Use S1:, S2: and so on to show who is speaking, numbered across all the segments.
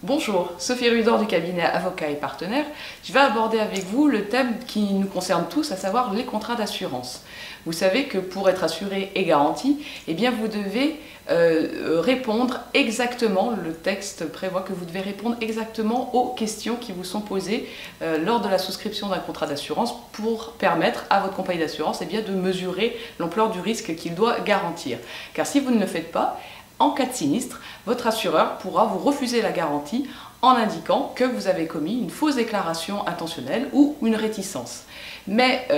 S1: Bonjour, Sophie Rudor du cabinet Avocats et Partenaires. Je vais aborder avec vous le thème qui nous concerne tous, à savoir les contrats d'assurance. Vous savez que pour être assuré et garanti, eh bien vous devez répondre exactement, le texte prévoit que vous devez répondre exactement aux questions qui vous sont posées lors de la souscription d'un contrat d'assurance pour permettre à votre compagnie d'assurance de mesurer l'ampleur du risque qu'il doit garantir. Car si vous ne le faites pas, en cas de sinistre, votre assureur pourra vous refuser la garantie en indiquant que vous avez commis une fausse déclaration intentionnelle ou une réticence. Mais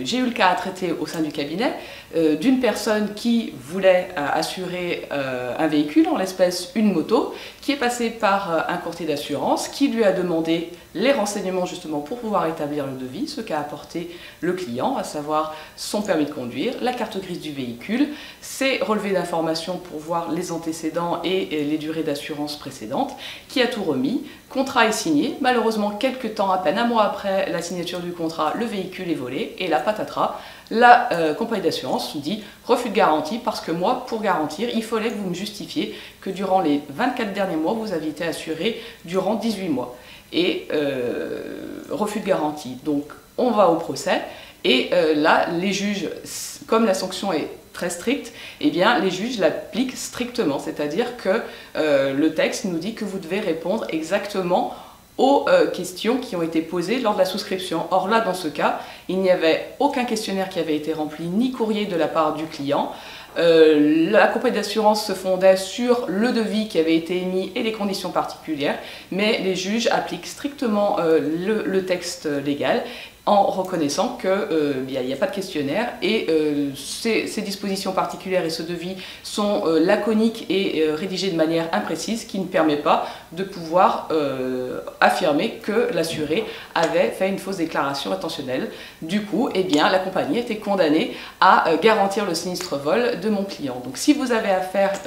S1: j'ai eu le cas à traiter au sein du cabinet d'une personne qui voulait assurer un véhicule, en l'espèce une moto, qui est passée par un courtier d'assurance qui lui a demandé les renseignements justement pour pouvoir établir le devis, ce qu'a apporté le client, à savoir son permis de conduire, la carte grise du véhicule, ses relevés d'informations pour voir les antécédents et les durées d'assurance précédentes, qui a tout remis. Contrat est signé, malheureusement quelques temps, à peine un mois après la signature du contrat, le véhicule est volé et la patatras, la compagnie d'assurance dit refus de garantie parce que moi, pour garantir, il fallait que vous me justifiez que durant les 24 derniers mois, vous aviez été assuré durant 18 mois. Et refus de garantie. Donc on va au procès et là, les juges, comme la sanction est très stricte, eh bien les juges l'appliquent strictement, c'est-à-dire que le texte nous dit que vous devez répondre exactement aux questions qui ont été posées lors de la souscription. Or là, dans ce cas, il n'y avait aucun questionnaire qui avait été rempli, ni courrier de la part du client. La compagnie d'assurance se fondait sur le devis qui avait été émis et les conditions particulières, mais les juges appliquent strictement le texte légal en reconnaissant qu'il n'y a pas de questionnaire et ces dispositions particulières et ce devis sont laconiques et rédigés de manière imprécise, qui ne permet pas de pouvoir affirmer que l'assuré avait fait une fausse déclaration intentionnelle. Du coup, eh bien, la compagnie a été condamnée à garantir le sinistre vol de mon client. Donc si vous avez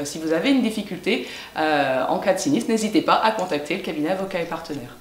S1: si vous avez une difficulté en cas de sinistre, n'hésitez pas à contacter le cabinet Avocats et Partenaires.